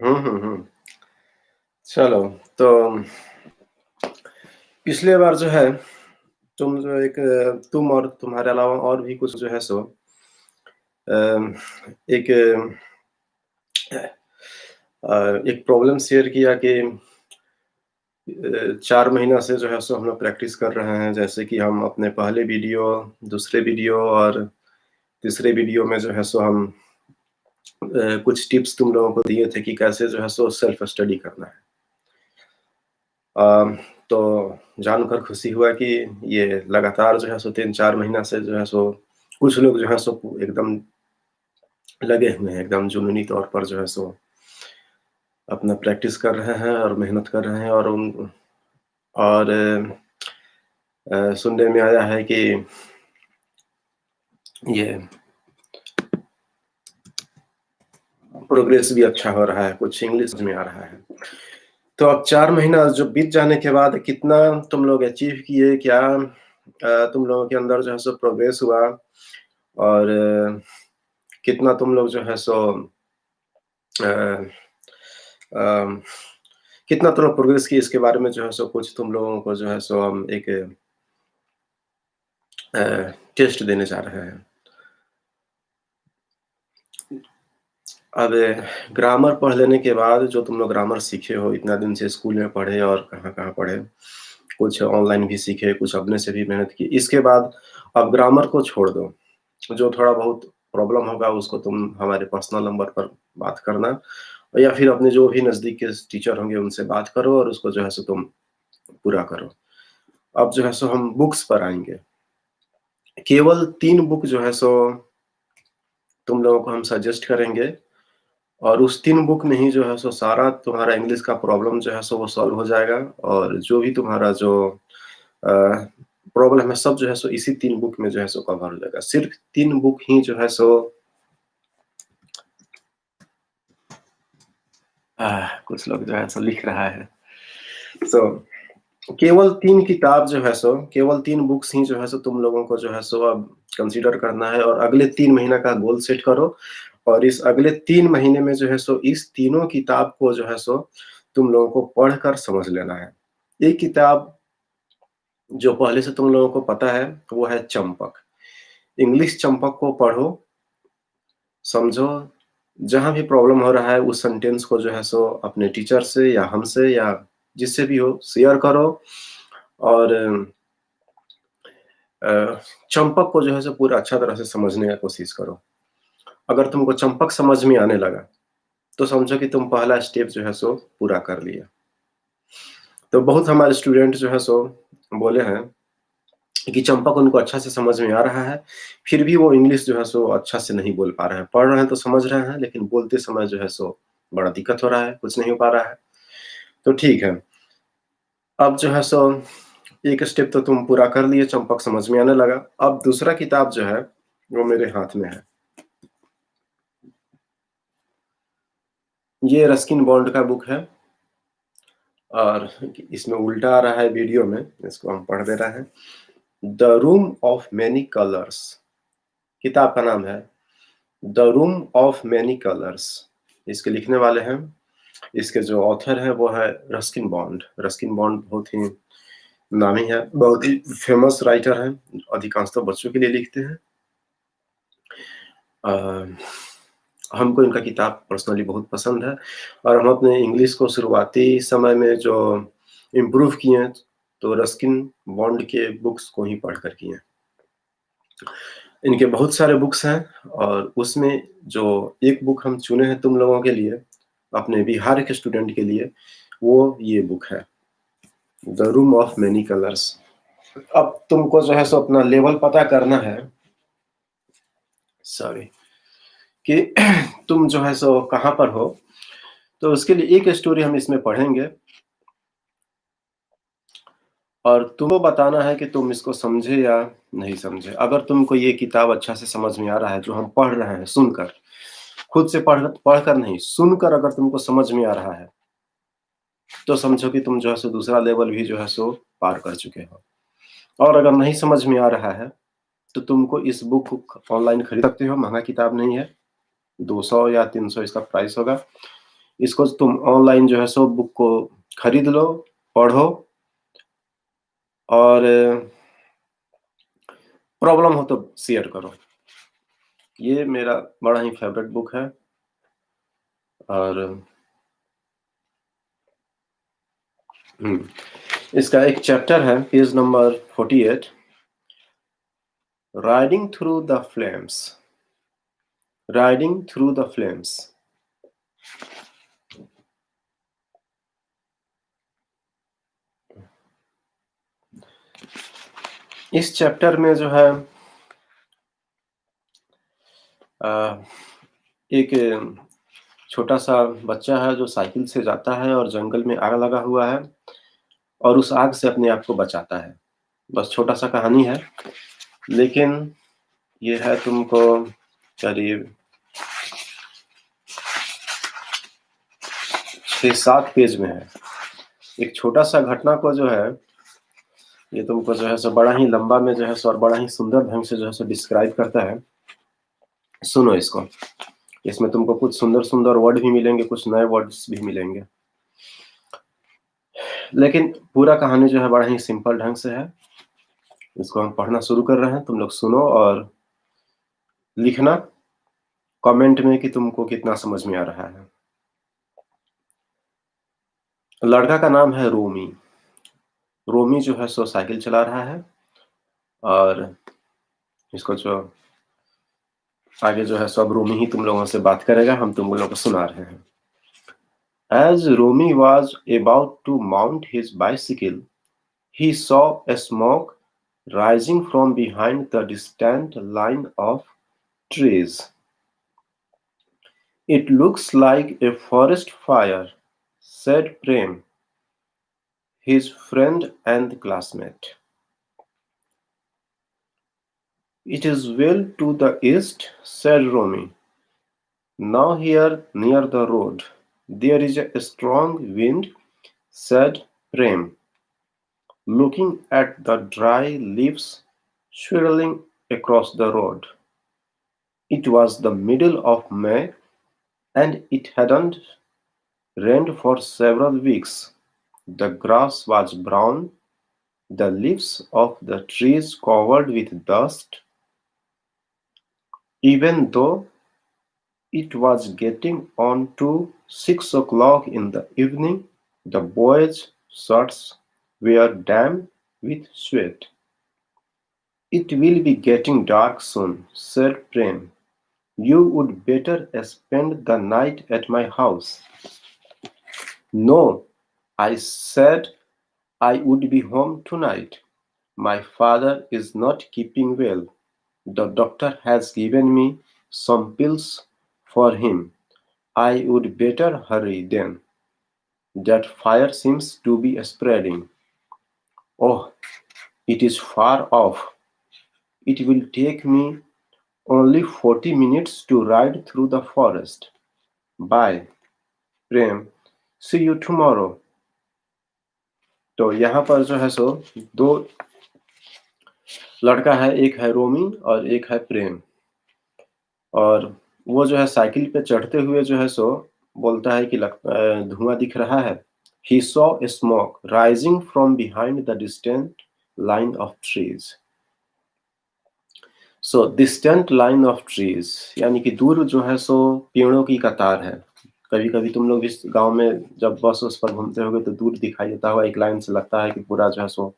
हुँ। चलो, तो पिछली बार जो है, तुम जो एक तुम और तुम्हारे अलावा और भी कुछ जो है सो एक एक प्रॉब्लम शेयर किया कि 4 महीना से जो है सो हम लोग प्रैक्टिस कर रहे हैं। जैसे कि हम अपने पहले वीडियो, दूसरे वीडियो और तीसरे वीडियो में जो है सो हम कुछ टिप्स तुम लोगों को दिए थे कि कैसे जो है सो सेल्फ स्टडी करना है। अ, तो जानकर खुशी हुआ कि ये लगातार जो है सो 3-4 महीना से जो है सो कुछ लोग जो है सो एकदम लगे हुए हैं, एकदम जुनूनी तौर पर जो है सो अपना प्रैक्टिस कर रहे हैं और मेहनत कर रहे हैं। और सुनने में आया है कि ये प्रोग्रेस भी अच्छा हो रहा है, कुछ इंग्लिश में आ रहा है। तो अब 4 महीना जो बीत जाने के बाद कितना तुम लोग अचीव किए? क्या तुम लोगों के अंदर जो है सो प्रोग्रेस हुआ? और कितना तुम लोग जो है सो अ अम, कितना तुम लोग प्रोग्रेस किए इसके बारे में जो है सो कुछ तुम लोगों को जो है सो हम एक अ, टेस्ट देने जा रहे हैं। अब ग्रामर पढ़ लेने के बाद जो तुम लोग ग्रामर सीखे हो, इतना दिन से स्कूल में पढ़े और कहाँ-कहाँ पढ़े, कुछ ऑनलाइन भी सीखे, कुछ अपने से भी मेहनत की। इसके बाद अब ग्रामर को छोड़ दो, जो थोड़ा बहुत प्रॉब्लम होगा उसको तुम हमारे पर्सनल नंबर पर बात करना या फिर अपने जो भी नज़दीक के टीचर होंगे उनसे बात करो और उसको जो है सो तुम पूरा करो। अब जो है सो हम बुक्स पर आएँगे। केवल 3 बुक जो है सो तुम लोगों को हम सजेस्ट करेंगे और उस 3 बुक में ही जो है सो सारा तुम्हारा इंग्लिश का प्रॉब्लम जो है सो वो सॉल्व हो जाएगा और जो भी तुम्हारा जो अ, प्रॉब्लम है सब जो है सो इसी 3 बुक में जो है सो कवर हो जाएगा। सिर्फ़ 3 बुक ही जो है सो कुछ लोग जो है सो लिख रहा है। सो केवल 3 किताब जो है सो केवल 3 बुक्स ही जो है सो तुम लोगों को जो है सो अब कंसीडर करना है और अगले 3 महीना का गोल सेट करो और इस अगले 3 महीने में जो है सो इस तीनों किताब को जो है सो तुम लोगों को पढ़कर समझ लेना है। एक किताब जो पहले से तुम लोगों को पता है वो है चंपक। इंग्लिश चंपक को पढ़ो, समझो, जहाँ भी प्रॉब्लम हो रहा है उस सेंटेंस को जो है सो अपने टीचर से या हमसे या जिससे भी हो शेयर करो और चंपक को जो है सो पूरा अच्छा तरह से समझने का कोशिश करो। अगर तुमको चंपक समझ में आने लगा, तो समझो कि तुम पहला स्टेप जो है सो पूरा कर लिया। तो बहुत हमारे स्टूडेंट जो है सो बोले हैं कि चंपक उनको अच्छा से समझ में आ रहा है, फिर भी वो इंग्लिश जो है सो अच्छा से नहीं बोल पा रहे हैं। पढ़ रहे हैं तो समझ रहे हैं, लेकिन बोलते समय जो है सो बड़ा दिक्कत हो रहा है, कुछ नहीं हो पा रहा है। तो ठीक है, अब जो है सो एक स्टेप तो तुम पूरा कर लिए, चंपक समझ में आने लगा। अब दूसरा किताब जो है, वो मेरे हाथ में है। ये रस्किन बॉन्ड का बुक है और इसमें उल्टा आ रहा है वीडियो में, इसको हम पढ़ दे रहे हैं। The room of many colours किताब का नाम है। The room of many colours इसके लिखने वाले हैं, इसके जो ऑथर है वो है रस्किन बॉन्ड। रस्किन बॉन्ड बहुत ही नामी है, बहुत ही फेमस राइटर हैं, अधिकांशतः बच्चों के लिए लिखते हैं। अ, हमको इनका किताब पर्सनली बहुत पसंद है और हम अपने इंग्लिश को शुरुआती समय में जो इम्प्रूव किए हैं, तो रस्किन बॉन्ड के बुक्स को ही पढ़ कर किए हैं। इनके बहुत सारे बुक्स हैं और उसमें जो एक बुक हम चुने हैं तुम लोगों के लिए, अपने बिहार के स्टूडेंट के लिए, वो ये बुक है, the room of many colours. अब तुमको जो है सो अपना लेवल पता करना है, सॉरी, कि तुम जो है सो कहाँ पर हो, तो उसके लिए एक स्टोरी हम इसमें पढ़ेंगे और तुमको बताना है कि तुम इसको समझे या नहीं समझे। अगर तुमको ये किताब अच्छा से समझ में आ रहा है, जो हम पढ़ रहे हैं सुनकर, खुद से पढ़कर नहीं, सुनकर अगर तुमको समझ में आ रहा है, तो समझो कि तुम जो है सो दूसरा लेवल भी जो है सो पार कर चुके हो। और अगर नहीं समझ में आ रहा है, तो तुमको इस बुक को ऑनलाइन खरीद सकते हो, महँगा किताब नहीं है, 200 या 300 इसका प्राइस होगा। इसको तुम ऑनलाइन जो है सो बुक को खरीद लो, पढ़ो और प्रॉब्लम हो तो शेयर करो। ये मेरा बड़ा ही फ़ेवरेट बुक है और इसका एक चैप्टर है page number 48 riding through the flames. Riding through the flames. इस चैप्टर में जो है एक छोटा-सा बच्चा है जो साइकिल से जाता है और जंगल में आग लगा हुआ है और उस आग से अपने आप को बचाता है। बस छोटा-सा कहानी है, लेकिन ये है तुमको करीब 6-7 पेज में है। एक छोटा-सा घटना को जो है, ये तुमको जो है सो बड़ा ही लंबा में जो है सो और बड़ा ही सुंदर ढंग से जो है सो डिस्क्राइब करता है। सुनो इसको। इसमें तुमको कुछ सुंदर-सुंदर वर्ड भी मिलेंगे, कुछ नए वर्ड्स भी मिलेंगे। लेकिन पूरा कहानी जो है बड़ा ही सिंपल ढंग से है। इसको हम पढ़ना शुरू कर रहे हैं, तुम लोग सुनो और लिखना कमेंट में कि तुमको कितना समझ में आ रहा है। लड़का का नाम है रोमी। रोमी जो है सो साइकिल चला रहा है और इसको जो आगे जो है सब रोमी ही तुम लोगों से बात करेगा, हम तुम लोगों को सुना रहे हैं। As Romy was about to mount his bicycle, he saw a smoke rising from behind the distant line of trees. It looks like a forest fire, said Prem, his friend and classmate. It is well to the east, said Romy. Now here near the road, there is a strong wind, said Prem, looking at the dry leaves swirling across the road. It was the middle of May, and it hadn't rained for several weeks. The grass was brown, the leaves of the trees covered with dust. Even though it was getting on to 6 o'clock in the evening, the boys' shirts were damp with sweat. It will be getting dark soon, said Prem. You would better spend the night at my house. No, I said I would be home tonight. My father is not keeping well. The doctor has given me some pills for him. I would better hurry then. That fire seems to be spreading. Oh, it is far off. It will take me only 40 minutes to ride through the forest. Bye, Prem. See you tomorrow. तो यहाँ पर जो है सो 2 लड़का है, एक है रोमी और एक है प्रेम। और वो जो है साइकिल पे चढ़ते हुए जो है सो बोलता है कि धुआं दिख रहा है। He saw a smoke rising from behind the distant line of trees. So distant line of trees यानी कि दूर जो है सो पेड़ों की कतार है। कभी-कभी तुम लोग इस गाँव में जब बस-वस पर घूमते होगे तो दूर दिखाई देता होगा, एक लाइन से लगता है कि पूरा जो है सो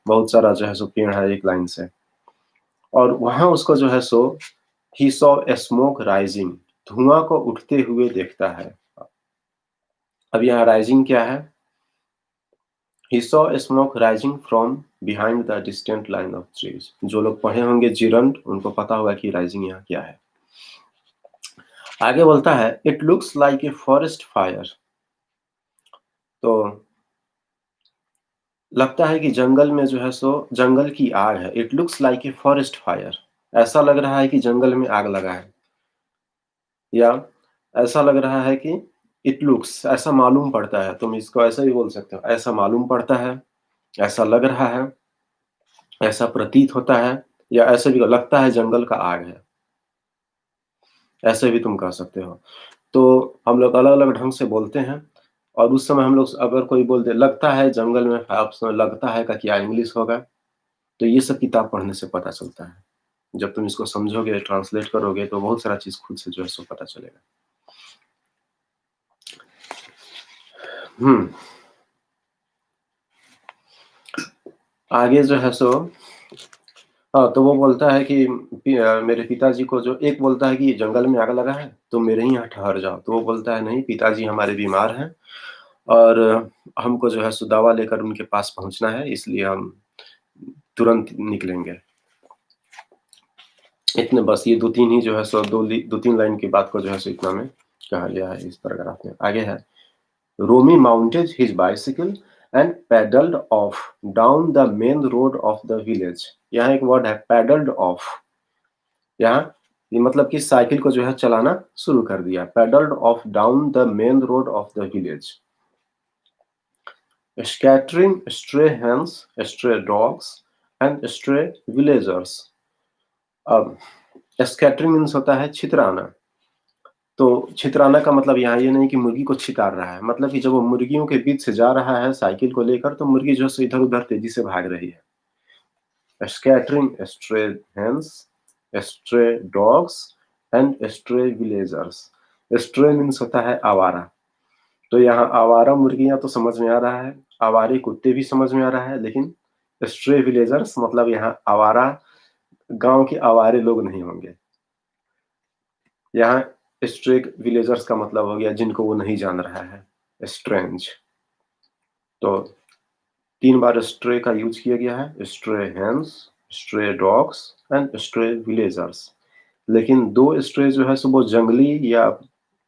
बहुत सारा जो है सो पेड़ है एक लाइन से। और वहाँ उसको जो है सो he saw a smoke rising, धुआं को उठते हुए देखता है। अब यहाँ rising क्या है? He saw a smoke rising from behind the distant line of trees. जो लोग पढ़े होंगे जिरंड उनको पता होगा कि rising यहाँ क्या है। आगे बोलता है it looks like a forest fire. तो लगता है कि जंगल में जो है सो जंगल की आग है। It looks like a forest fire. ऐसा लग रहा है कि जंगल में आग लगा है। या ऐसा लग रहा है कि इट लुक्स ऐसा मालूम पड़ता है, तुम इसको ऐसे भी बोल सकते हो, ऐसा मालूम पड़ता है, ऐसा लग रहा है, ऐसा प्रतीत होता है या ऐसे भी लगता है जंगल का आग है। ऐसे भी तुम कह सकते हो। तो हम लोग अलग-अलग ढंग से बोलते हैं और उस समय हम लोग अगर कोई बोल दे लगता है जंगल में आप समय लगता है का क्या इंग्लिश होगा? तो ये सब किताब पढ़ने से पता चलता है। जब तुम इसको समझोगे, ट्रांसलेट करोगे तो बहुत सारा चीज़ खुद से जो है सो पता चलेगा। हुँ, आगे जो है सो हाँ, तो वो बोलता है कि मेरे पिताजी को जो एक बोलता है कि जंगल में आग लगा है, तुम मेरे ही यहाँ ठहर जाओ। तो वो बोलता है नहीं पिताजी हमारे बीमार हैं और हमको जो है सो दवा लेकर उनके पास पहुँचना है इसलिए हम तुरंत निकलेंगे। इतने बस ये 2-3 ही जो है सो 2-3 लाइन की बात को जो है सो इतना में कहा गया है इस पैराग्राफ में। आगे है Romy mounted his bicycle and paddled off down the main road of the village। यहाँ एक वर्ड है paddled off। यहाँ ये मतलब कि साइकिल को जो है चलाना शुरू कर दिया। Paddled off down the main road of the village, scattering stray hens, stray dogs and stray villagers। अब स्कैटरिंग मीन्स होता है छितराना। तो छितराना का मतलब यहाँ ये नहीं कि मुर्गी को छितार रहा है, मतलब कि जब वो मुर्गियों के बीच से जा रहा है साइकिल को लेकर तो मुर्गी जो है सो इधर-उधर तेजी से भाग रही है। Scattering stray hens, stray dogs and stray villagers। Stray means होता है आवारा। तो यहाँ आवारा मुर्गियाँ तो समझ में आ रहा है, आवारे कुत्ते भी समझ में आ रहा है, लेकिन stray villagers मतलब यहाँ आवारा गाँव के आवारे लोग नहीं होंगे। यहाँ stray villagers का मतलब हो गया जिनको वो नहीं जान रहा है, strange। तो 3 बार stray का यूज़ किया गया है, stray hens, stray dogs and stray villagers। लेकिन 2 stray जो है सो वो जंगली या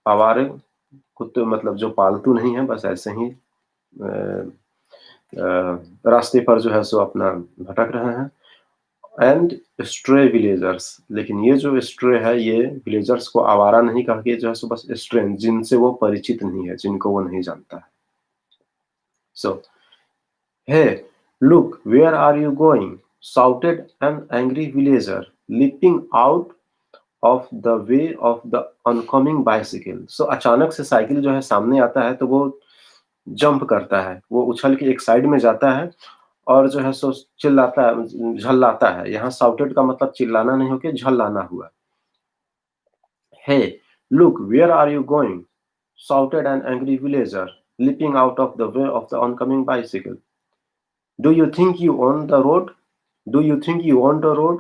आवारे कुत्ते मतलब जो पालतू नहीं है, बस ऐसे ही अ रास्ते पर जो है सो अपना भटक रहे हैं एंड स्ट्रे विलेजर्स। लेकिन ये जो स्ट्रे है ये विलेजर्स को आवारा नहीं कह के जो है सो बस स्ट्रेंज जिनसे वो परिचित नहीं है, जिनको वो नहीं जानता है। सो "Hey, look, where are you going?" shouted an angry villager, leaping out of the way of the oncoming bicycle। So अचानक से साइकिल जो है सामने आता है तो वो जंप करता है, वो उछल के एक साइड में जाता है और जो है सो चिल्लाता है, झल्लाता है। यहाँ शाउटेड का मतलब चिल्लाना नहीं होके झल्लाना हुआ। "Hey, look, where are you going?" shouted an angry villager, leaping out of the way of the oncoming bicycle। "Do you think you own the road? Do you think you own the road?"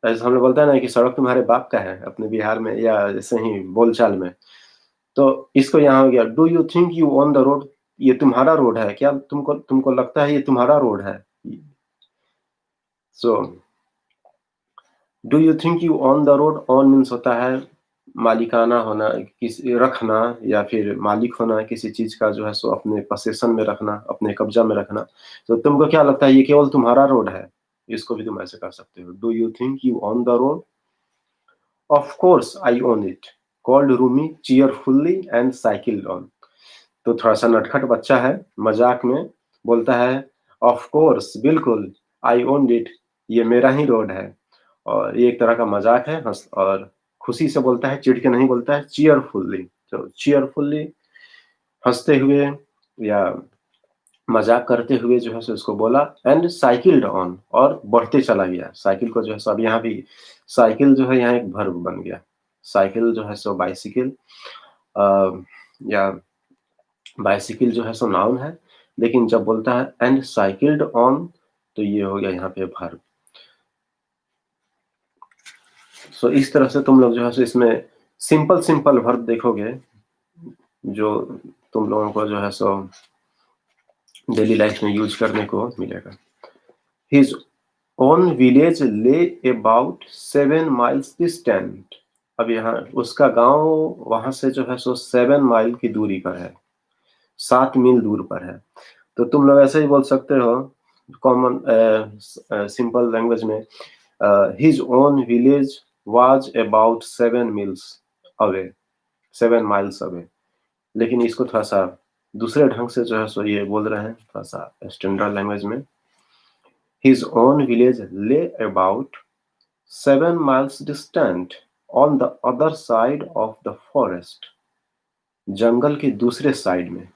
ऐसे हम लोग बोलते हैं ना कि सड़क तुम्हारे बाप का है अपने बिहार में या ऐसे ही बोलचाल में। तो इसको यहाँ हो गया do you think you own the road. ये तुम्हारा रोड है क्या? तुमको तुमको लगता है ये तुम्हारा रोड है? So do you think you own the road. Own means होता है मालिकाना होना, किसी रखना या फिर मालिक होना किसी चीज़ का जो है सो अपने पसेशन में रखना, अपने कब्ज़ा में रखना। तो तुमको क्या लगता है ये केवल तुम्हारा रोड है? इसको भी तुम ऐसे कर सकते हो। Do you think you own the road? Of course I own it, called Rumi cheerfully and cycled on. तो थोड़ा-सा नटखट बच्चा है, मज़ाक में बोलता है, ऑफ कोर्स बिल्कुल, आई ओन्ड इट, ये मेरा ही रोड है। और ये एक तरह का मज़ाक है, हँस और खुशी से बोलता है, चिढ़ के नहीं बोलता है, चीयरफुली। तो चीयरफुली हँसते हुए या मज़ाक करते हुए जो है सो उसको बोला एंड साइकिल्ड ऑन और बढ़ते चला गया। साइकिल को जो है सो अब यहाँ भी साइकिल जो है यहाँ एक वर्ब बन गया। साइकिल जो है सो बाइसिकल या बाइसिकल जो है सो नाउन है, लेकिन जब बोलता है एंड साइकिल्ड ऑन तो ये हो गया यहाँ पे वर्ब। सो इस तरह से तुम लोग जो है सो इसमें सिंपल वर्ब देखोगे, जो तुम लोगों को जो है सो डेली लाइफ में यूज़ करने को मिलेगा। His own village lay about 7 miles distant. अब यहाँ उसका गाँव वहाँ से जो है सो 7 माइल की दूरी पर है, 7 मील दूर पर है। तो तुम लोग ऐसे ही बोल सकते हो कॉमन सिंपल लैंग्वेज में his own village was about 7 meals away, 7 miles away. लेकिन इसको थोड़ा-सा दूसरे ढंग से जो है सो ये बोल रहे हैं, थोड़ा-सा स्टैंडर्ड लैंग्वेज में। His own village lay about 7 miles distant। On the other side of the forest, जंगल के दूसरे साइड में,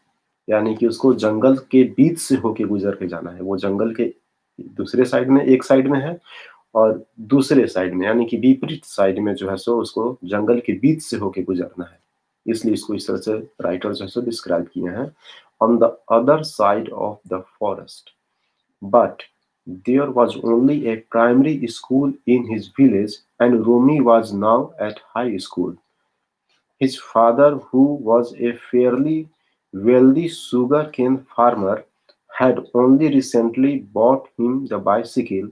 यानी कि उसको जंगल के बीच से होके गुजर के जाना है। वो जंगल के दूसरे साइड में, एक साइड में है, और दूसरे साइड में यानी कि विपरीत साइड में जो है सो उसको जंगल के बीच से होके गुजरना है। इसलिए इसको इस तरह से राइटर जो है सो डिस्क्राइब किए हैं, on the other side of the forest, but there was only a primary school in his village and Rumi was now at high school. His father, who was a fairly wealthy sugarcane farmer, had only recently bought him the bicycle.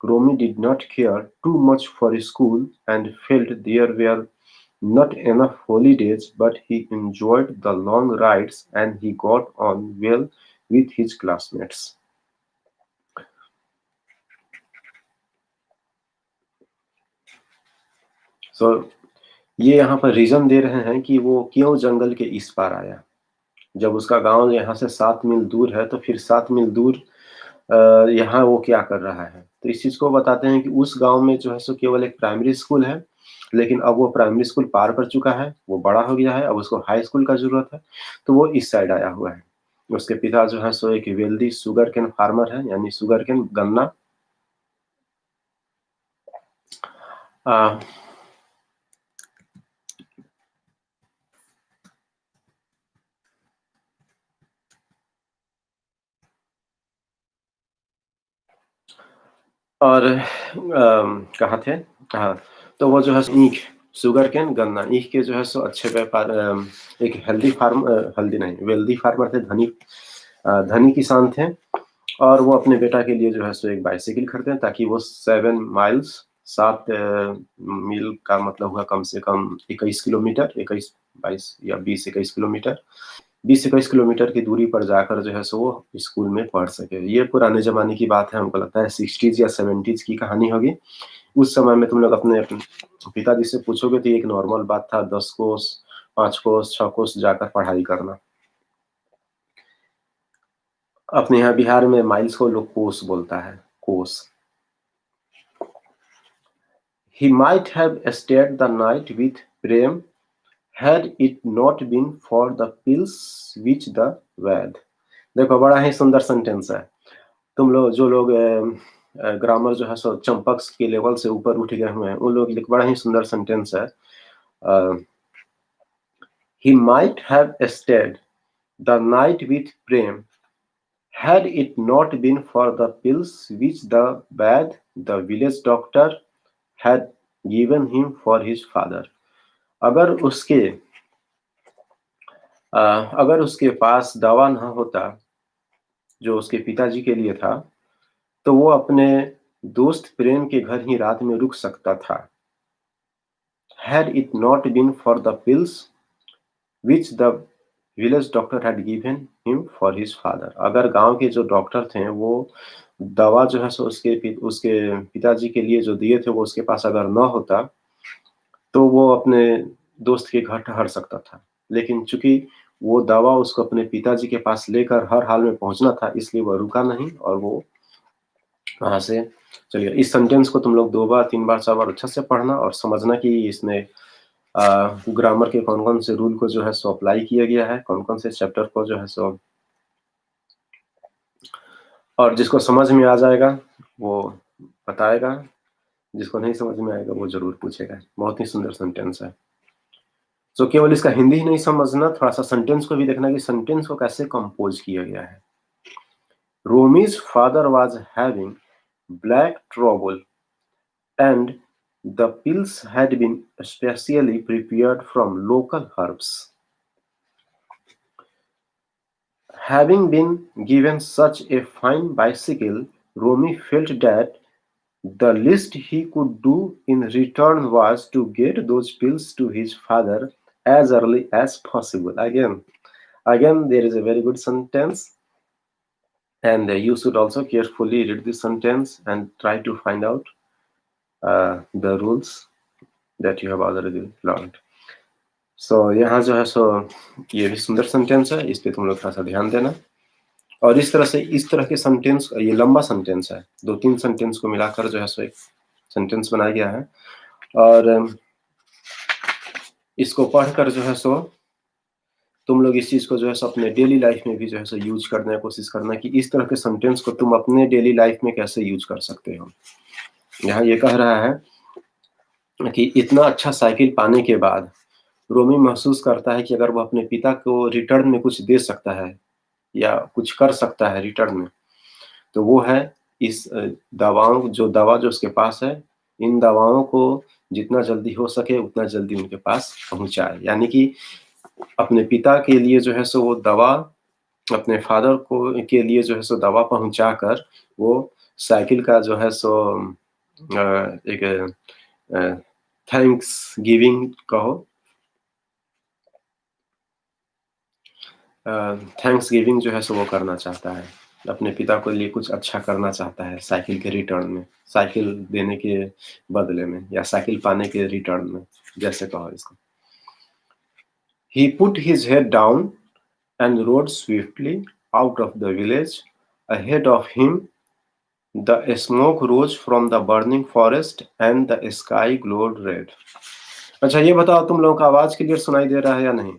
Romy did not care too much for school and felt there were not enough holidays, but he enjoyed the long rides and he got on well with his classmates. So, ये यहाँ पर reason दे रहे हैं कि वो क्यों जंगल के इस पार आया। जब उसका गांव यहाँ से 7 मील दूर है, तो फिर 7 मील दूर यहाँ वो क्या कर रहा है। तो इस चीज को बताते हैं कि उस गांव में जो है सो केवल एक प्राइमरी स्कूल है, लेकिन अब वो प्राइमरी स्कूल पार कर चुका है, वो बड़ा हो गया है, अब उसको हाई स्कूल का जरूरत है, तो वो इस साइड आया हुआ है। उसके पिता जो है सो एक वेल्दी शुगर केन फार्मर है, यानी शुगर केन गन्ना। आ, और कहाँ थे? हाँ, तो वो जो है ईख, शुगर केन गन्ना, ईख के जो है सो अच्छे व्यापार, एक हेल्दी नहीं, वेल्दी फार्मर थे, धनी किसान थे। और वो अपने बेटा के लिए जो है सो एक बाइसिकल खरीदे ताकि वो 7 माइल्स, 7 मील का मतलब हुआ कम से कम 21 किलोमीटर, 21 22 या 20-21 किलोमीटर, 20-21 किलोमीटर की दूरी पर जाकर जो है सो वो स्कूल में पढ़ सके। ये पुराने ज़माने की बात है, हमको लगता है 60s या 70s की कहानी होगी। उस समय में तुम लोग अपने पिताजी से पूछोगे तो ये एक नॉर्मल बात था, 10 कोस, 5 कोस, 6 कोस जाकर पढ़ाई करना। अपने यहाँ बिहार में माइल्स को लोग कोस बोलता है, कोस। He might have stayed the night with Prem had it not been for the pills which the Ved। देखो बड़ा ही सुंदर सेंटेंस है। तुम लोग जो लोग ग्रामर जो है सो चंपक के लेवल से ऊपर उठ गए हुए हैं, उन लोग के लिए बड़ा ही सुंदर सेंटेंस है। He might have stayed the night with Prem had it not been for the pills which the Ved, the village doctor, had given him for his father। अगर उसके अगर उसके पास दवा ना होता जो उसके पिताजी के लिए था, तो वो अपने दोस्त प्रेम के घर ही रात में रुक सकता था। Had it not been for the pills which the village doctor had given him for his father। अगर गांव के जो डॉक्टर थे वो दवा जो है सो उसके पिताजी के लिए जो दिए थे वो उसके पास अगर न होता, तो वो अपने दोस्त के घर ठहर सकता था। लेकिन चूंकि वो दवा उसको अपने पिताजी के पास लेकर हर हाल में पहुंचना था, इसलिए वो रुका नहीं और वो वहां से चलिए। इस सेंटेंस को तुम लोग 2 बार 3 बार 4 बार अच्छे से पढ़ना और समझना कि इसमें ग्रामर के कौन कौन से रूल को जो है सो अप्लाई किया गया है, कौन कौन से चैप्टर को जो है सो। और जिसको समझ में आ जाएगा वो बताएगा, जिसको नहीं समझ में आएगा वो जरूर पूछेगा। बहुत ही सुंदर सेंटेंस है। तो केवल इसका हिंदी ही नहीं समझना, थोड़ा सा सेंटेंस को भी देखना कि सेंटेंस को कैसे कंपोज किया गया है। Romi's father was having black trouble and the pills had been specially prepared from local herbs। Having been given such a fine bicycle, Romy felt that the least he could do in return was to get those pills to his father as early as possible। Again, there is a very good sentence, and you should also carefully read this sentence and try to find out the rules that you have already learned। सो यहाँ जो है सो ये भी सुंदर sentence है, इस पे तुम लोग थोड़ा सा ध्यान देना। और इस तरह से इस तरह के सेंटेंस, ये लंबा सेंटेंस है, 2-3 सेंटेंस को मिलाकर जो है सो एक सेंटेंस बनाया गया है। और इसको पढ़कर जो है सो तुम लोग इस चीज़ को जो है सो अपने डेली लाइफ में भी जो है सो यूज़ करने की कोशिश करना कि इस तरह के सेंटेंस को तुम अपने डेली लाइफ में कैसे यूज़ कर सकते हो। यहाँ ये कह रहा है कि इतना अच्छा साइकिल पाने के बाद रोमी महसूस करता है कि अगर वो अपने पिता को रिटर्न में कुछ दे सकता है या कुछ कर सकता है रिटर्न में, तो वो है इस दवाओं जो दवा जो उसके पास है, इन दवाओं को जितना जल्दी हो सके उतना जल्दी उनके पास पहुँचाए। यानी कि अपने पिता के लिए जो है सो वो दवा अपने फादर को के लिए जो है सो दवा पहुँचाकर वो साइकिल का जो है सो एक अ, थैंक्स गिविंग कहो थैंक्स गिविंग जो है सो वो करना चाहता है। अपने पिता के लिए कुछ अच्छा करना चाहता है साइकिल के रिटर्न में, साइकिल देने के बदले में या साइकिल पाने के रिटर्न में, जैसे कहो इसको। He put his head down and rode swiftly out of the village. Ahead of him, the smoke rose from the burning forest and the sky glowed red. अच्छा ये बताओ तुम लोगों को आवाज क्लियर सुनाई दे रहा है या नहीं?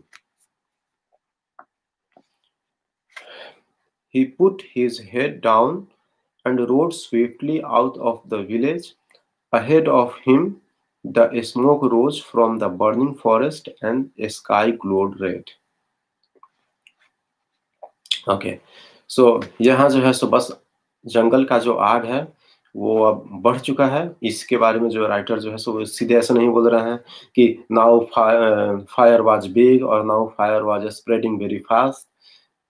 He put his head down and rode swiftly out of the village. Ahead of him, the smoke rose from the burning forest and sky glowed red. Okay so यहाँ जो है सो बस जंगल का जो आग है वो अब बढ़ चुका है। इसके बारे में जो राइटर जो है सो वो सीधे ऐसा नहीं बोल रहे हैं कि नाउ फायर वाज बिग और now fire was spreading very fast.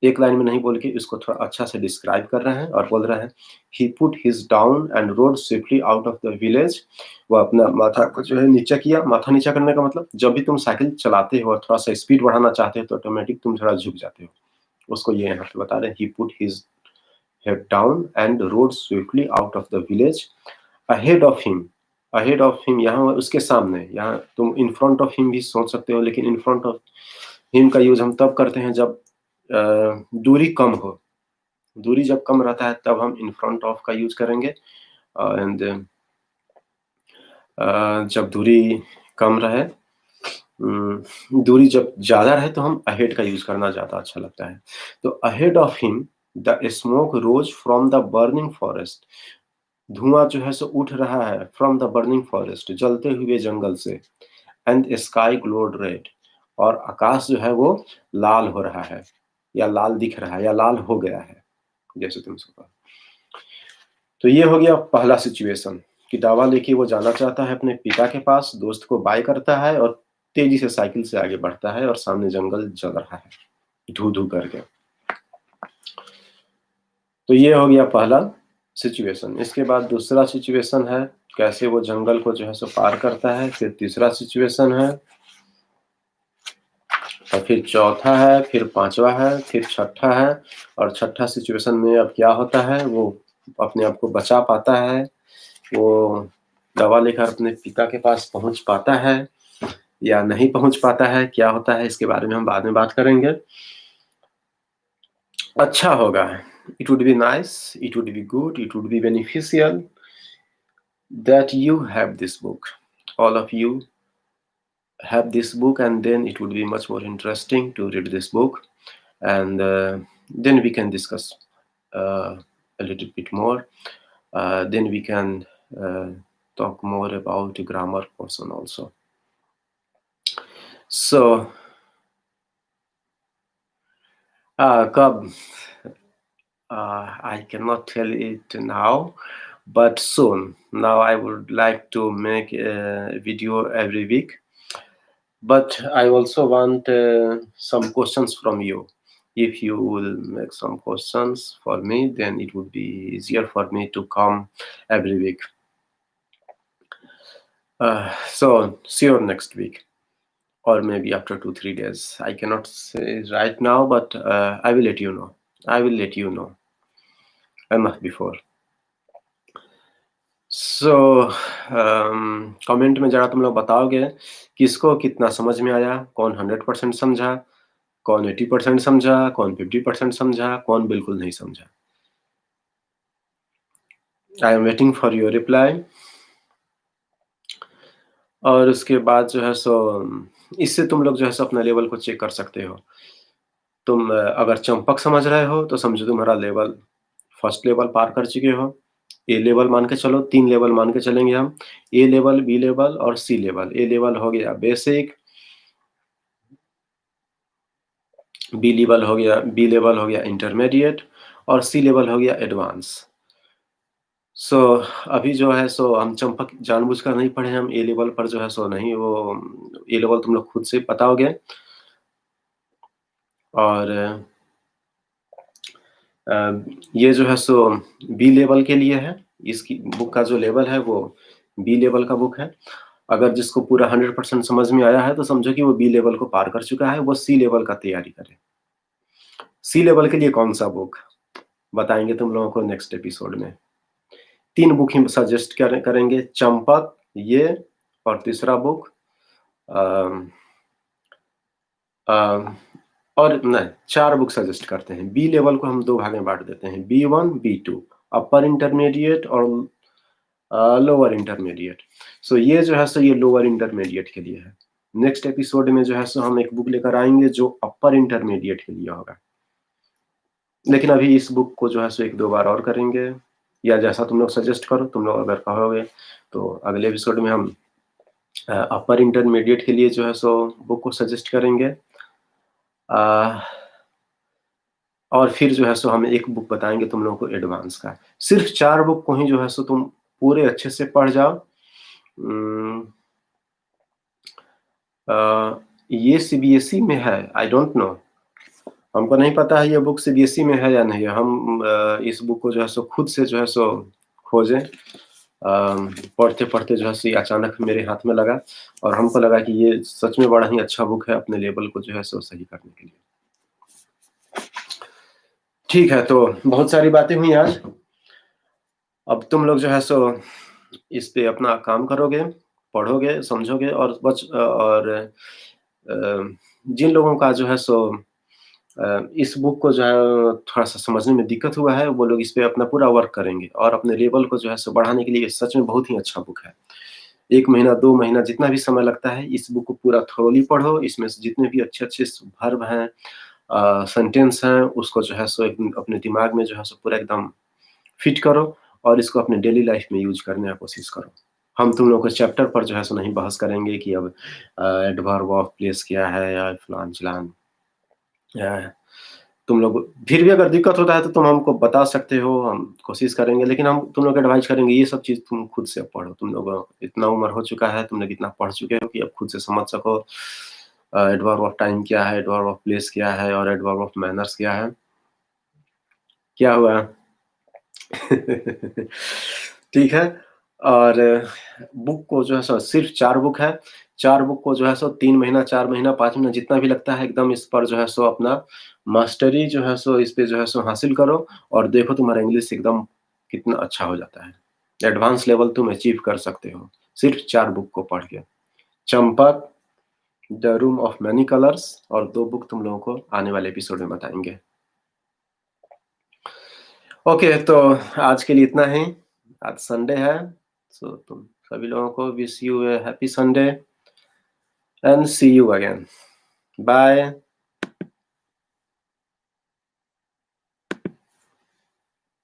एक लाइन में नहीं बोल के इसको थोड़ा अच्छा से डिस्क्राइब कर रहे हैं और बोल रहे हैं he put his down and rode swiftly out of the village. वो अपना माथा को जो है नीचा किया। माथा नीचा करने का मतलब जब भी तुम साइकिल चलाते हो और थोड़ा सा स्पीड बढ़ाना चाहते हो तो ऑटोमेटिक तुम थोड़ा झुक जाते हो। उसको ये यहाँ पे बता रहे हैं he put his head down and rode swiftly out of the village. Ahead of him, ahead of him यहाँ उसके सामने, यहाँ तुम इन फ्रंट ऑफ हिम भी सोच सकते हो लेकिन इन फ्रंट ऑफ हिम का यूज हम तब करते हैं जब दूरी कम हो। दूरी जब कम रहता है तब हम इन फ्रंट ऑफ का यूज करेंगे एंड जब दूरी कम रहे दूरी जब ज़्यादा रहे तो हम अहेड का यूज़ करना ज़्यादा अच्छा लगता है। तो ahead of him the smoke rose from the burning forest. धुआँ जो है सो उठ रहा है फ्रॉम द बर्निंग फॉरेस्ट, जलते हुए जंगल से। एंड स्काई ग्लोड रेड, और आकाश जो है वो लाल हो रहा है या लाल दिख रहा है या लाल हो गया है, जैसे तुम कहा। तो ये हो गया पहला सिचुएशन कि दवा लेके वो जाना चाहता है अपने पिता के पास, दोस्त को बाय करता है और तेजी से साइकिल से आगे बढ़ता है और सामने जंगल जल रहा है, धू-धू करके। तो ये हो गया पहला सिचुएशन। इसके बाद दूसरा सिचुएशन है कैसे वो जंगल को जो है सो पार करता है, फिर तीसरा सिचुएशन है और फिर चौथा है, फिर पाँचवा है, फिर छठा है और छठा सिचुएशन में अब क्या होता है वो अपने आप को बचा पाता है, वो दवा लेकर अपने पिता के पास पहुँच पाता है या नहीं पहुँच पाता है, क्या होता है इसके बारे में हम बाद में बात करेंगे। अच्छा होगा, it would be nice, it would be good, it would be beneficial that you have this book. All of you have this book and then it would be much more interesting to read this book and then we can discuss a little bit more. Then we can talk more about the grammar portion also. So, कब I cannot tell it now, but soon. Now I would like to make a video every week, but I also want some questions from you. If you will make some questions for me, then it would be easier for me to come every week. So see you next week, or maybe after 2-3 days. I cannot say right now, but I will let you know. I will let you know enough before. So comment में ज़रा तुम लोग बताओगे किसको कितना समझ में आया, कौन 100% समझा, कौन 80% समझा, कौन 50% समझा, कौन बिल्कुल नहीं समझा। I am waiting for your reply. और उसके बाद जो है सो इससे तुम लोग जो है सो अपना लेवल को चेक कर सकते हो। तुम अगर चंपक समझ रहे हो तो समझो तुम्हारा लेवल फर्स्ट लेवल पार कर चुके हो। ए लेवल मान के चलो, 3 लेवल मान के चलेंगे हम। ए लेवल, बी लेवल और सी लेवल। ए लेवल हो गया बेसिक, बी लेवल हो गया इंटरमीडिएट और सी लेवल हो गया एडवांस। सो अभी जो है सो हम चंपक जानबूझकर नहीं पढ़े, हम ए लेवल पर जो है सो नहीं, वो ए लेवल तुम लोग खुद से बताओगे। और ये जो है सो बी लेवल के लिए है। इसकी बुक का जो लेवल है वो बी लेवल का बुक है। अगर जिसको पूरा 100% समझ में आया है तो समझो कि वो बी लेवल को पार कर चुका है, वो सी लेवल का तैयारी करे। सी लेवल के लिए कौन-सा बुक बताएँगे तुम लोगों को नेक्स्ट एपिसोड में। 3 बुक ही सजेस्ट करेंगे, चंपक, ये और तीसरा बुक अम अ, और नहीं, 4 बुक सजेस्ट करते हैं। बी लेवल को हम 2 भाग में बाँट देते हैं, बी1, बी2, अपर इंटरमीडिएट और लोअर इंटरमीडिएट। सो ये जो है सो ये लोअर इंटरमीडिएट के लिए है। नेक्स्ट एपिसोड में जो है सो हम एक बुक लेकर आएँगे जो अपर इंटरमीडिएट के लिए होगा। लेकिन अभी इस बुक को जो है सो 1-2 बार और करेंगे, या जैसा तुम लोग सजेस्ट करो, तुम लोग अगर कहोगे तो अगले एपिसोड में हम अपर इंटरमीडिएट के लिए जो है सो बुक को सजेस्ट करेंगे। अ, और फिर जो है सो हम एक बुक बताएँगे तुम लोगों को एडवांस का। सिर्फ़ 4 बुक को ही जो है सो तुम पूरे अच्छे से पढ़ जाओ। उम, ये सीबीएसई में है, आई डोंट नो। हमको नहीं पता है ये बुक सीबीएसई में है या नहीं है। हम इस बुक को जो है सो खुद से जो है सो खोजे। पढ़ते-पढ़ते जो है सो ये अचानक मेरे हाथ में लगा और हमको लगा कि ये सच में बड़ा ही अच्छा बुक है अपने लेवल को जो है सो सही करने के लिए। ठीक है, तो बहुत सारी बातें हुई आज। अब तुम लोग जो है सो इस पे अपना काम करोगे, पढ़ोगे, समझोगे और जिन लोगों का जो है सो इस बुक को जो है थोड़ा-सा समझने में दिक्कत हुआ है, वो लोग इस पे अपना पूरा वर्क करेंगे और अपने लेवल को जो है सो बढ़ाने के लिए ये सच में बहुत ही अच्छा बुक है। 1 महीना, 2 महीना जितना भी समय लगता है, इस बुक को पूरा थोरोली पढ़ो, इसमें से जितने भी अच्छे-अच्छे वर्ब हैं, सेंटेंस हैं, उसको जो है सो एक अपने दिमाग में जो है सो पूरा एकदम फिट करो और इसको अपने डेली लाइफ में यूज़ करने का कोशिश करो। हम तुम लोगों के चैप्टर पर जो है सो नहीं बहस करेंगे कि अब एडवर्ब ऑफ प्लेस क्या है या फलान-चिलान। अ, तुम लोग फिर भी अगर दिक्कत होता है तो तुम हमको बता सकते हो, हम कोशिश करेंगे, लेकिन हम तुम लोग को एडवाइस करेंगे ये सब चीज़ तुम खुद से पढ़ो। तुम लोग इतना उम्र हो चुका है, तुम लोग इतना पढ़ चुके हो कि अब खुद से समझ सको एडवर्ब ऑफ टाइम क्या है, एडवर्ब ऑफ प्लेस क्या है और एडवर्ब ऑफ मैनर्स क्या है। क्या हुआ? ठीक है। और बुक को जो है सो सिर्फ़ 4 बुक है। 4 बुक को जो है सो 3 महीना, 4 महीना, 5 महीना जितना भी लगता है एकदम इस पर जो है सो अपना मास्टरी जो है सो इस पे जो है सो हासिल करो और देखो तुम्हारा इंग्लिश एकदम कितना अच्छा हो जाता है। एडवांस लेवल तुम अचीव कर सकते हो, सिर्फ़ 4 बुक को पढ़ के। Champak, the room of many colours और 2 बुक तुम लोगों को आने वाले एपिसोड में बताएँगे। ओके, तो आज के लिए इतना ही। आज संडे है, सो तुम सभी लोगों को wish you a happy Sunday and see you again. Bye.